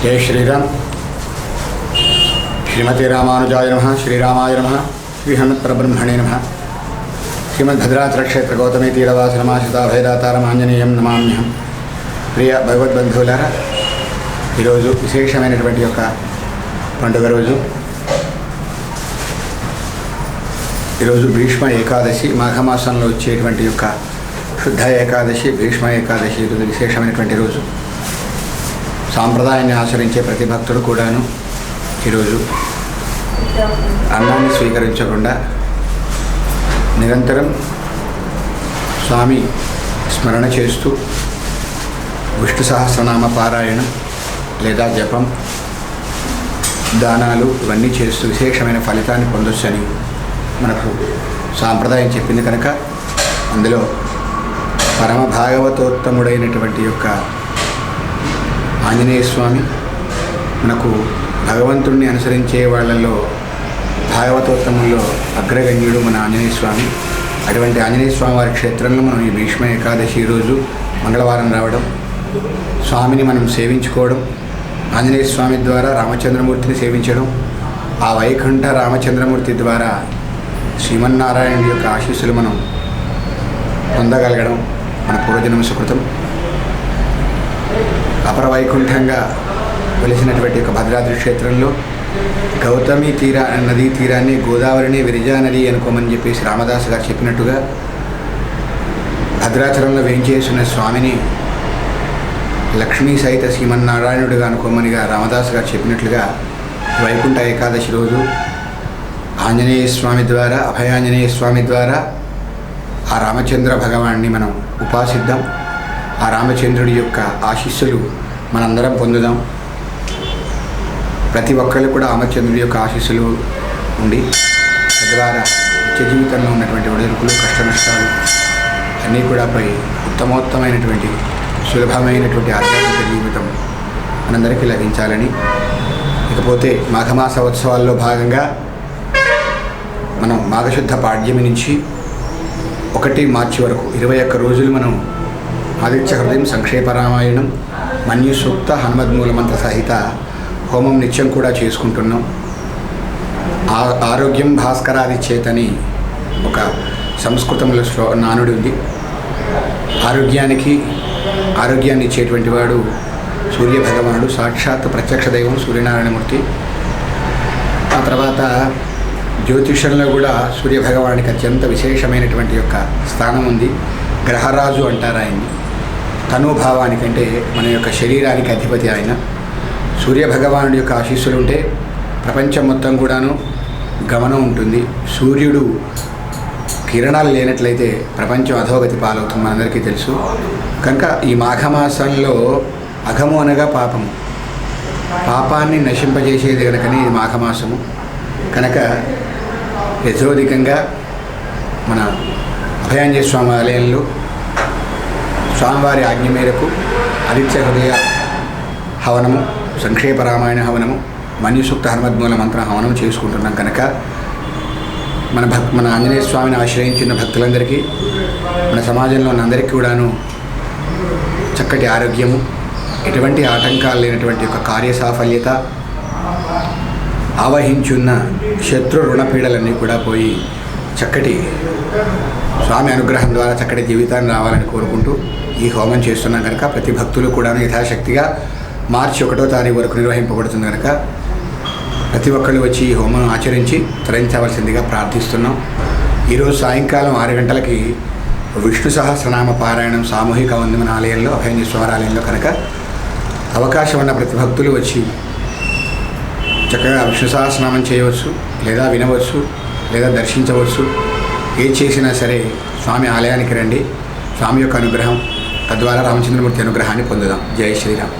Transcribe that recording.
जय श्रीराम। श्रीमते रामानुजाय नमः। श्रीरामाय नमः। श्री हनुमत्परब्रह्मणे नमः। श्रीमद्भद्राचलक्षेत्र गौतमी तीरवासनमाश्रिता भैदातारमांजनेయం నమామ్యహం। ప్రియ భగవద్బంధువులారా, ఈరోజు విశేషమైనటువంటి యొక్క పండుగ రోజు. ఈరోజు భీష్మ ఏకాదశి, మాఘమాసంలో వచ్చేటువంటి యొక్క శుద్ధ ఏకాదశి, భీష్మ ఏకాదశి. ఈరోజు విశేషమైనటువంటి రోజు. సాంప్రదాయాన్ని ఆచరించే ప్రతి భక్తుడు కూడాను ఈరోజు అన్నాన్ని స్వీకరించకుండా నిరంతరం స్వామి స్మరణ చేస్తూ విష్ణు సహస్రనామ పారాయణం లేదా జపం, దానాలు ఇవన్నీ చేస్తూ విశేషమైన ఫలితాన్ని పొందొచ్చని మనకు సాంప్రదాయం చెప్పింది. కనుక అందులో పరమ భాగవతోత్తముడైనటువంటి యొక్క ఆంజనేయ స్వామి మనకు భగవంతుడిని అనుసరించే వాళ్ళల్లో భాగవతోత్తముల్లో అగ్రగణ్యుడు మన ఆంజనేయ స్వామి. అటువంటి ఆంజనేయ స్వామి వారి క్షేత్రంలో మనం ఈ భీష్మ ఏకాదశి రోజు మంగళవారం రావడం, స్వామిని మనం సేవించుకోవడం, ఆంజనేయ స్వామి ద్వారా రామచంద్రమూర్తిని సేవించడం, ఆ వైకుంఠ రామచంద్రమూర్తి ద్వారా శ్రీమన్నారాయణుడి యొక్క ఆశీస్సులు మనం పొందగలగడం మన పూర్వజన్మ సుకృతం. అపర వైకుంఠంగా వెలిసినటువంటి యొక్క భద్రాద్రి క్షేత్రంలో గౌతమి నదీ తీరాన్ని గోదావరిని విరజా నది అనుకోమని చెప్పేసి రామదాసు గారు చెప్పినట్టుగా భద్రాచలంలో వేంచేసిన స్వామిని లక్ష్మీ సహిత శ్రీమన్నారాయణుడిగా అనుకోమనిగా రామదాసు గారు చెప్పినట్లుగా వైకుంఠ ఏకాదశి రోజు ఆంజనేయ స్వామి ద్వారా, అభయాంజనేయ స్వామి ద్వారా ఆ రామచంద్ర భగవాన్ని మనం ఉపాసిద్దాం. ఆ రామచంద్రుడి యొక్క ఆశీస్సులు మనందరం పొందుదాం. ప్రతి ఒక్కళ్ళు కూడా రామచంద్రుడి యొక్క ఆశీస్సులు ఉండి తద్వారా నిత్య జీవితంలో ఉన్నటువంటి ఒడిదుడుకులు, కష్ట నష్టాలు అన్నీ కూడా పోయి ఉత్తమోత్తమైనటువంటి సులభమైనటువంటి ఆధ్యాత్మిక జీవితం మనందరికీ లభించాలని. ఇకపోతే మాఘమాస ఉత్సవాల్లో భాగంగా మనం మాఘశుద్ధ పాడ్యమి నుంచి 1 మార్చి వరకు 21 రోజులు మనం ఆదిత్య హృదయం, సంక్షేప రామాయణం, మన్యు సూక్త, హనుమద్మూల మంత్ర సహిత హోమం నిత్యం కూడా చేసుకుంటున్నాం. ఆరోగ్యం భాస్కరాది చేతని ఒక సంస్కృతంలో నానుడి ఉంది. ఆరోగ్యాన్ని ఇచ్చేటువంటి వాడు సూర్య భగవానుడు, సాక్షాత్ ప్రత్యక్ష దైవం సూర్యనారాయణమూర్తి. ఆ తర్వాత జ్యోతిషంలో కూడా సూర్యభగవానికి అత్యంత విశేషమైనటువంటి యొక్క స్థానం ఉంది. గ్రహరాజు అంటారు ఆయన్ని. తనూభావానికంటే మన యొక్క శరీరానికి అధిపతి ఆయన. సూర్యభగవానుడి యొక్క ఆశీస్సులు ఉంటే ప్రపంచం మొత్తం కూడాను గమనం ఉంటుంది. సూర్యుడు కిరణాలు లేనట్లయితే ప్రపంచం అధోగతి పాలవుతుంది, మనందరికీ తెలుసు. కనుక ఈ మాఘమాసంలో అఘము అనగా పాపము, పాపాన్ని నశింపజేసేది కనుకనే ఇది మాఘమాసము. కనుక యథోధికంగా మన అభయాంజనేయ స్వామి ఆలయంలో స్వామివారి ఆజ్ఞ మేరకు ఆదిత్య హృదయ హవనము, సంక్షేప రామాయణ హవనము, మన్యుసూక్త హనుమద్మూల మంత్ర హవనం చేసుకుంటున్నాం. కనుక మన ఆంజనేయ స్వామిని ఆశ్రయించిన భక్తులందరికీ, మన సమాజంలో ఉన్న అందరికీ కూడాను చక్కటి ఆరోగ్యము, ఎటువంటి ఆటంకాలు లేనటువంటి ఒక కార్యసాఫల్యత, ఆవహించున్న శత్రు రుణపీడలన్నీ కూడా పోయి చక్కటి స్వామి అనుగ్రహం ద్వారా చక్కటి జీవితాన్ని రావాలని కోరుకుంటూ ఈ హోమం చేస్తున్నాం. కనుక ప్రతి భక్తులు కూడా యథాశక్తిగా మార్చి 1వ తారీఖు వరకు నిర్వహింపబడుతుంది. కనుక ప్రతి ఒక్కళ్ళు వచ్చి ఈ హోమం ఆచరించి తరించవలసిందిగా ప్రార్థిస్తున్నాం. ఈరోజు సాయంకాలం 6 గంటలకి విష్ణు సహస్రనామ పారాయణం సామూహిక ఉంది మన ఆలయంలో, అభయాంజనేయ స్వామి ఆలయంలో. కనుక అవకాశం ఉన్న ప్రతి భక్తులు వచ్చి చక్కగా విష్ణు సహస్రనామం చేయవచ్చు, లేదా వినవచ్చు, లేదా దర్శించవచ్చు. ఏది చేసినా సరే స్వామి ఆలయానికి రండి. స్వామి యొక్క అనుగ్రహం, తద్వారా రామచంద్రమూర్తి అనుగ్రహాన్ని పొందుదాం. జై శ్రీరామ్.